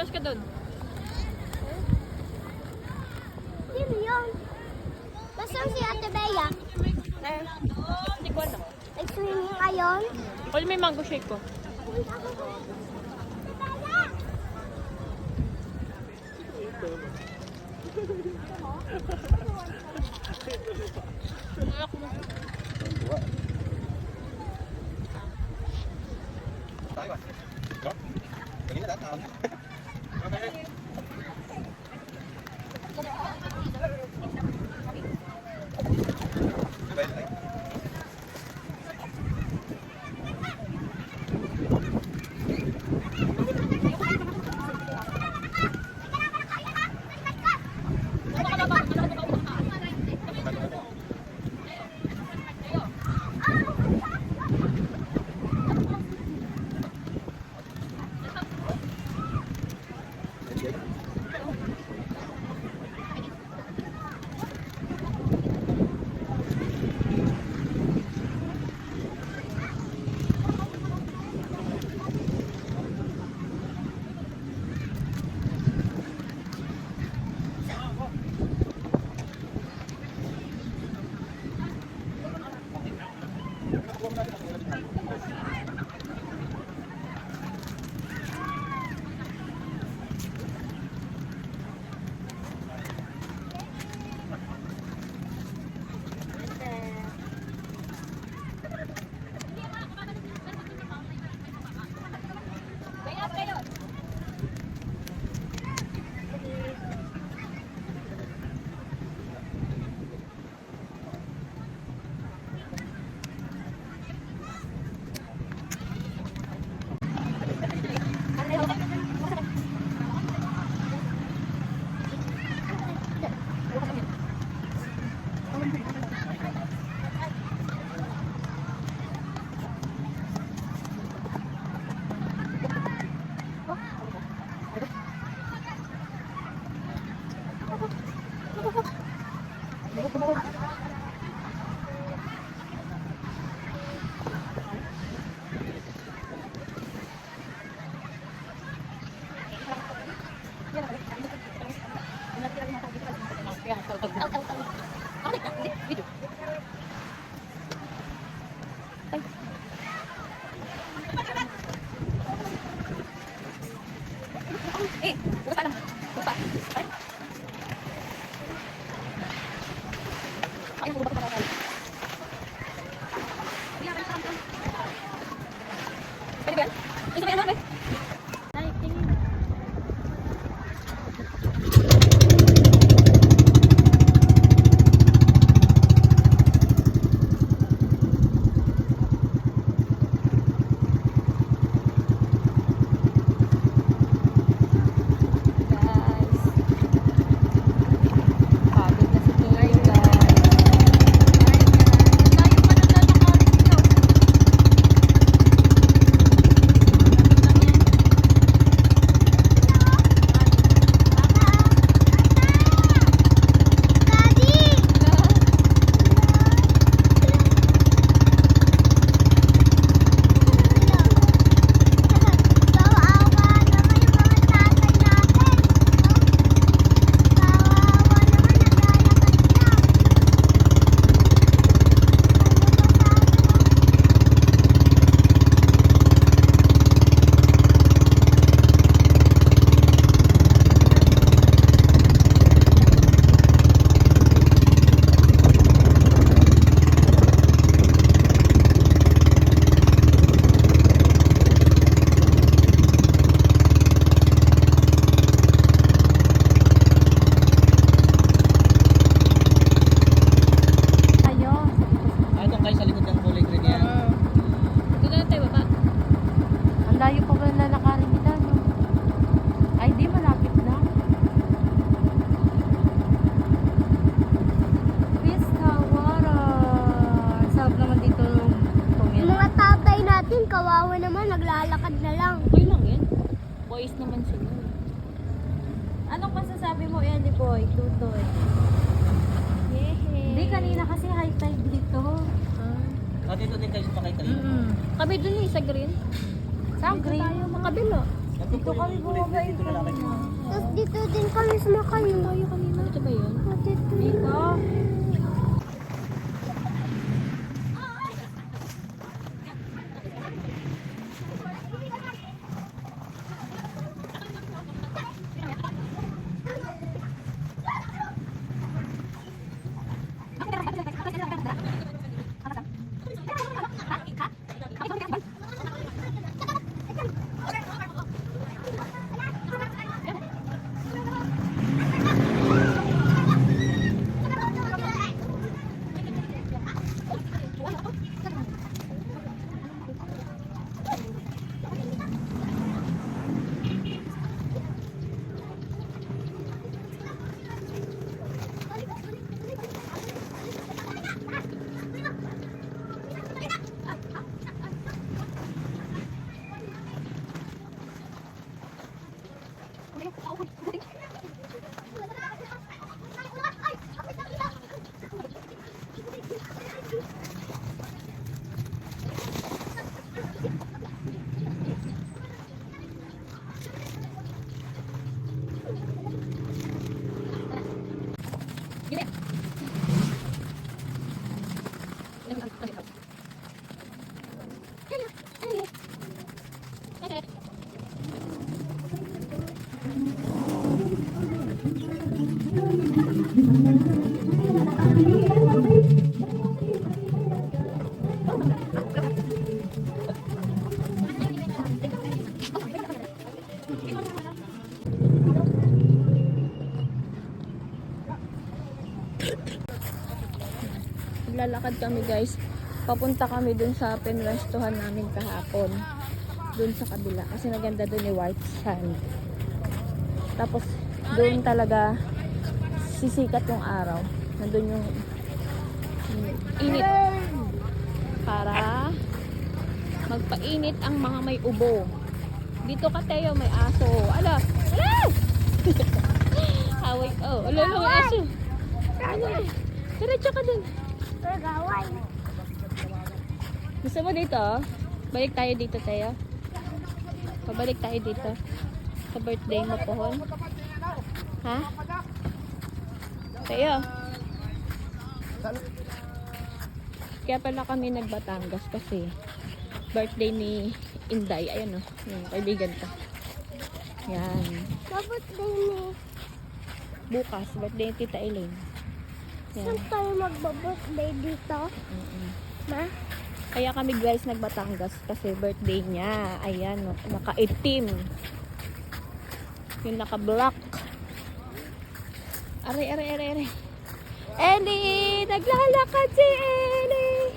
Magbukas ka doon. Sino yun? Nasaan si Ate Bea? Hindi ko alam. Nag-swimming ngayon? Wala may mango shake ko. kawawa naman, naglalakad na lang. Okay lang yan. Boys naman sila. Anong masasabi mo, Ellie Boy, Tutoy? Hindi, kanina kasi high tide dito. Dito din kayo sa pakay kanina. Kami dun sa green. Saan green? Tayo makabilo. Dito kami bumaba eh. Tapos dito din kami sumakay. Tayo kanina. Ito ba yun? Dito. Naglalakad kami guys. Papunta kami dun sa pinwestuhan namin kahapon. Dun sa kabila. Kasi maganda dun yung white sand. Tapos doon talaga sisikat yung araw. Nandun yung init. Para magpainit ang mga may ubo. Dito ka Teo, may aso. Ala! Ala! Haway. Oh, ala, may aso. Ala. Diretso ka dun. Gaway. Gusto mo dito? Balik tayo dito, Teo. Pabalik tayo dito. Sa birthday mo pohon. Ha? Teo. Kaya pala kami nagbatangas kasi birthday ni Inday. Ayan o. Yung kaibigan ko. Yan. Dapat din ni... Bukas, birthday ni Tita Elaine. Yan. Saan tayo magbabirthday dito? Ma? Kaya kami guys nagbatangas kasi birthday niya. Ayan, naka-itim. Yung naka-black. Aray, aray, aray, aray. Ellie! Naglalakad si Ellie!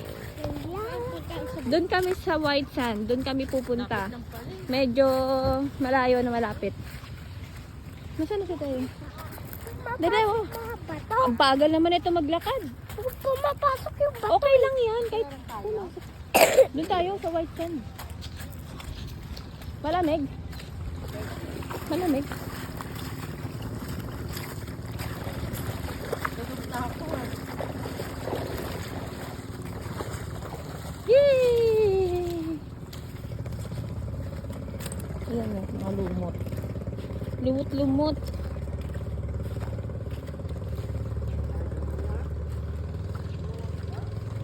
Doon kami sa white sand. Doon kami pupunta. Medyo malayo na malapit. Nasaan na siya tayo? Dede, oh. Bato. Ang bagal naman ito maglakad. Huwag pumapasok yung bato. Okay lang yan. Kahit pumasok. Doon tayo sa white sand. Malamig. Malamig. Yay! Ayan na, mga lumot. Lumot-lumot.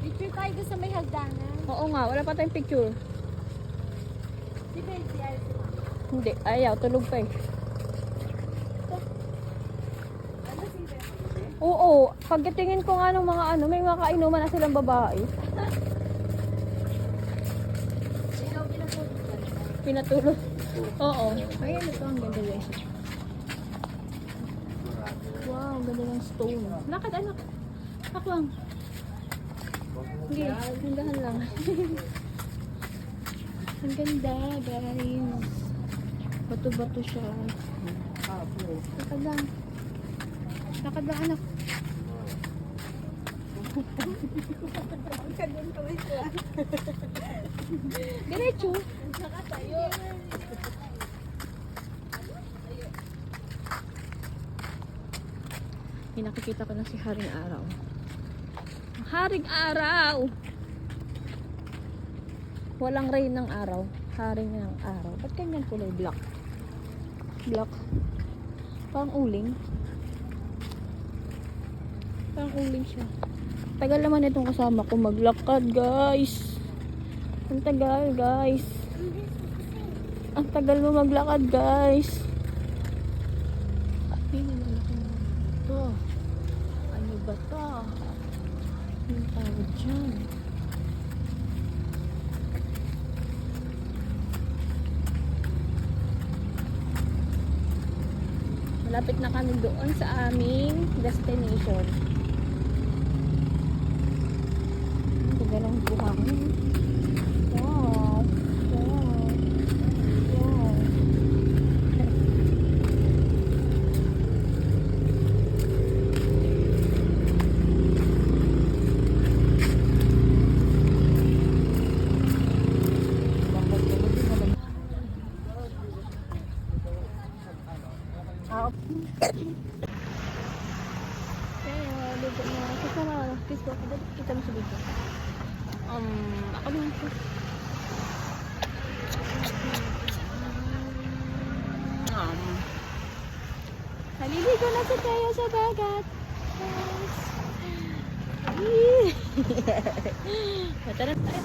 Picture tayo sa may hagdanan. Oo nga, wala pa tayong picture. Si Benji ay Hindi, ayaw, tulog pa eh. Oo, pagdatingin ko nga ng mga ano, may mga kainuman na silang babae. Pinatulog. Oo. Ayan, ito ang ganda guys. Wow, ang ganda ng stone. Lakad anak. Akwang. Hindi, handahan lang. Ang ganda guys. Bato-bato siya. Lakad lang. Lakad lang anak. Diretso. May nakikita ko na si Haring Araw. Haring Araw! Walang rain ng araw. Haring ng araw. Ba't ganyan kulay black? Black. Parang uling. Parang uling siya. Tagal naman itong kasama ko maglakad, guys. Ang tagal, guys. Ang tagal mo maglakad, guys. Ay, nilalaki na ito. Ano ba ito? Ang tawag dyan. Malapit na kami doon sa aming destination. Tagal ang buhangin. Wow. Wow. Wow. Kaya, dito na. Kasama, kiss ko. Kita mo sa dito. Ako naman po. Haliligo na sa tayo sa dagat. Matara tayo.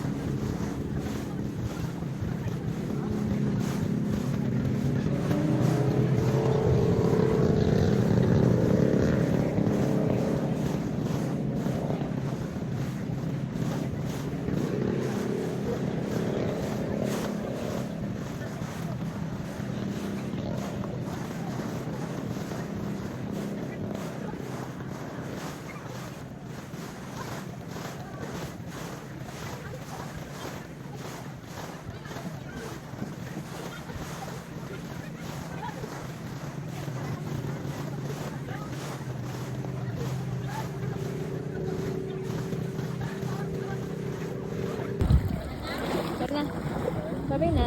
Sabi na.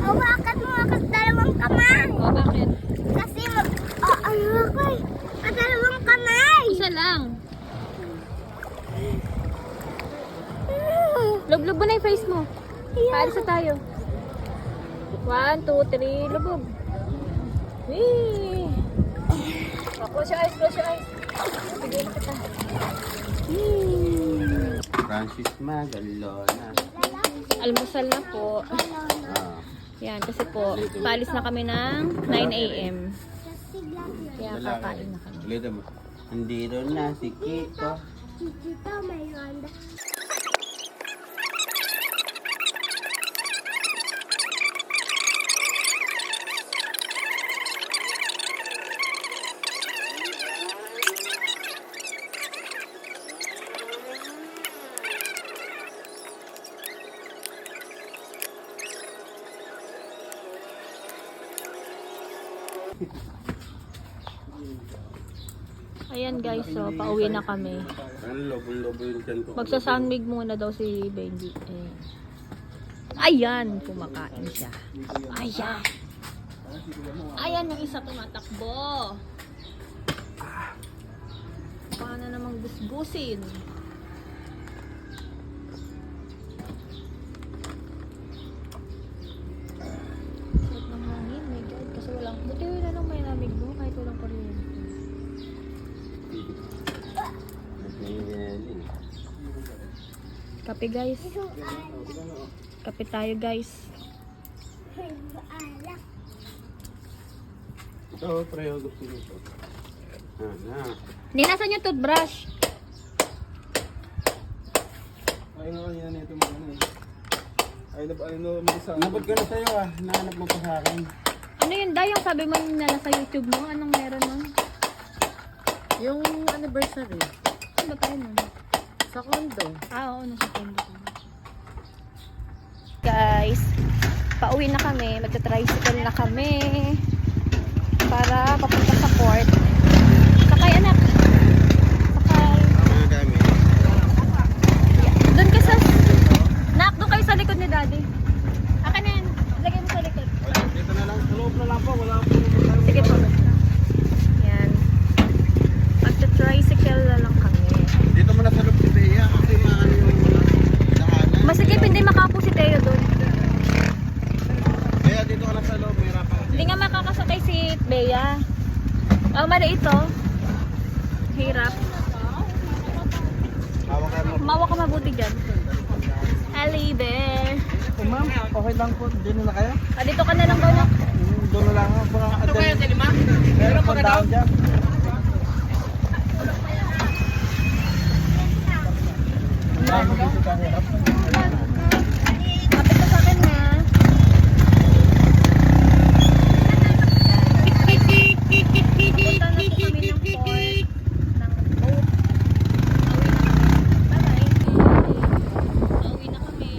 Hawakan mo ako sa dalawang kamay. O, bakit? Kasi ano ako eh. Sa dalawang kamay. Isa lang. Lublob mo na yung face mo. Paalis na tayo. 1, 2, 3, lubog. Whee! Close your eyes, close your eyes. Bigay na kita. Francis Magalona. Almusal na po. Ah, Yan, kasi po, paalis na kami ng 9 a.m. Kaya kakain na kami. ulitin mo. Nandito na si Kito. Dito may ronda. Ayan guys, so pauwi na kami. Ano, lobo-lobo yung dyan ko. Magsasanmig muna daw si Benji. Ayan, kumakain siya. Ayan. Ayan yung isa tumatakbo. Paano namang busbusin? Sarap ng hangin, my God. Kasi walang, buti na lang may lamig mo kahit walang kuryente. Kape guys. Kape tayo guys. Ito, preyo gusto nito. Na. Hindi, nasan yung toothbrush? Ay na kanina nito mo ano eh. Ay na mag-isa. Nabot ko na sa'yo ah. Nahanap mo pa sa akin. Ano yun, Day? Yung sabi mo yung nasa YouTube mo? Anong meron nun? Yung anniversary Ano ba tayo nun? sa condo. Oo, nasa condo ko. Guys, pauwi na kami. Magta-tricycle na kami. Para papunta sa port. Sakay anak. Sakay. Mga gamit. Doon ka sa... Nak, doon kayo sa likod ni Daddy. Akin na yan. Lagay mo sa likod. Dito na lang, sa loob na lang po, wala po. Sige po. Yan. Magta-tricycle na lang kami. Dito mo na sa loob si Bea kasi maano yung daanan. Masikip hindi makapo si Teo doon. Kaya dito ka na sa loob, may hirapan. Hindi nga makakasakay si Bea. Oh, mali ito. Hirap. Hawak ka mo. Mawa ka mabuti dyan. Hello there. Ma'am, okay lang po. Dito na kayo? Dito ka na lang daw na. Doon na lang ako. Ito kayo, Telima? Meron pa daw dyan. Kapit ka sa akin na. Punta na po kami ng port. Ng boat. Bye-bye. Pauwi na kami.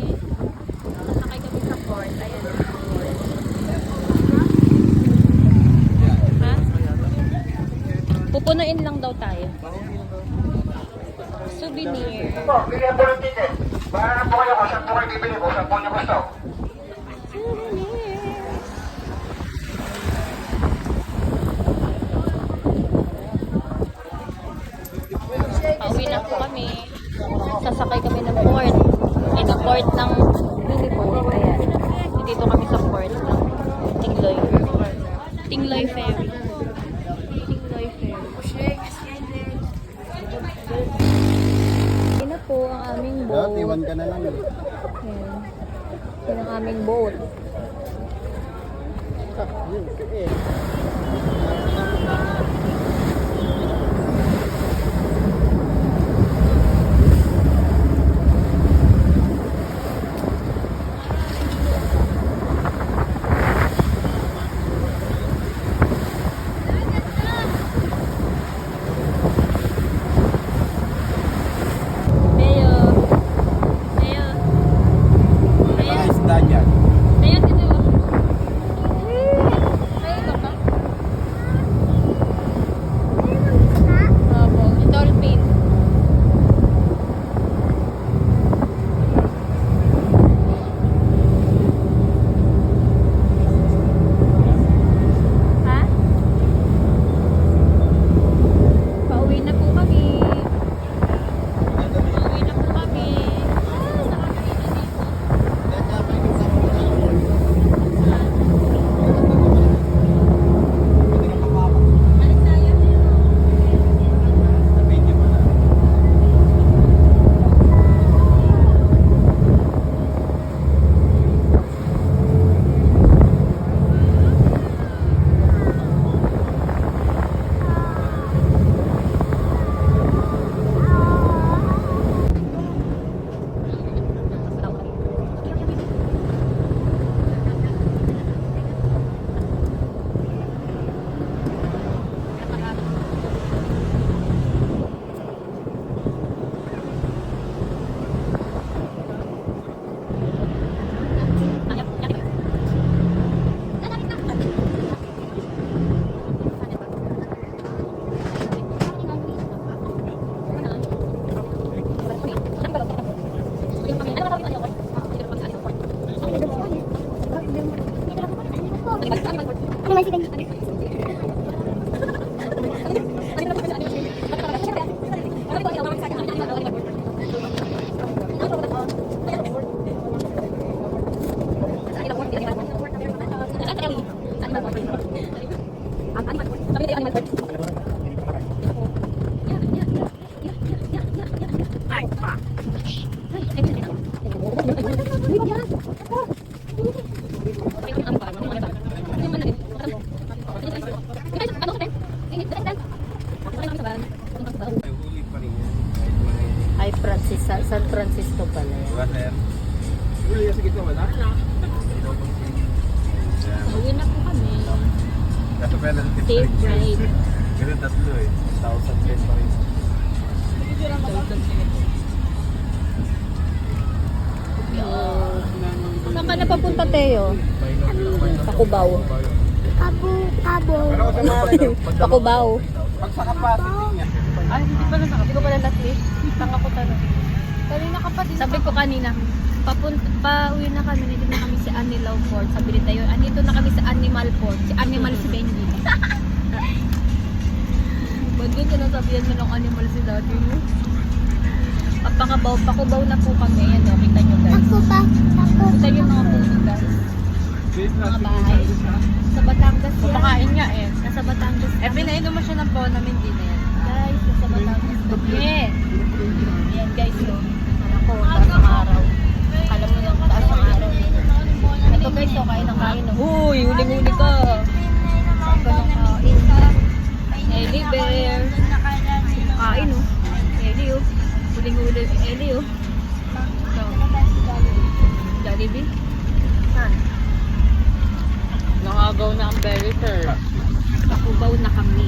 Nakakay kami sa port. Ayan ang port. Ha? Pupunuin lang daw tayo. Souvenir. Bigyan po ng ticket. Bahala po kayo kung saan po kayo bibili kung saan po nyo gusto. Pauwi na po kami. Sasakay kami ng port. Ay, ng port ng mini port. Ayan. Dito kami sa port ng Tingloy. Tingloy Ferry. Tingloy Ferry. Yan na po ang aming boat. Iwan ka na lang. Ayan. Yan ang aming boat. Mayo. Mayo. Mayo. Isda dyan. Mayo, dito. Mayo ka ba? Opo, dolphin. Ha? Pauwi na po kami. Pauwi na po kami. Ano man sige? Huli pa rin yan. Kahit may Ay, San Francisco pala yan. water. Huli yan sa gitna wala? Pauwi na po kami. Kaso pwede na Safe ride. Ganun tatlo eh. 1,000 pesos pa rin. Saan ka na papunta, Teo? Pakubaw. Kabo. Pero kung saan Pakubaw. pag sa capacity niya. Ay, hindi pa na Hindi ko pala natlist. Tanga ko tanong. Kanina ka pa din. Sabi ko kanina, pauwi na kami, nandito na kami sa Anilaw Port. Sabi rin tayo, andito na kami sa Animal Port. Si Animal si Benji. Ba't yun sinasabihan mo ng animal si daddy mo? Pakubaw na po kami. Yan o, kita nyo guys. Kita nyo mga puno guys. Mga bahay. Sa Batangas yan. Kumakain nga eh. po namin din na yan. Guys, nasa Batangas kami. Ayan guys, so. Alam ko, taas ng araw. Alam mo na, taas ng araw. Ito guys, so, kain ng kain. Uy, huling-huli ka. Saan ka ng kain? Ellie Bear. Kain, oh. Ellie, oh. Huling-huli, Ellie, oh. So, Jollibee? Saan? Nakagaw na ang berry, sir. Nakubaw na kami.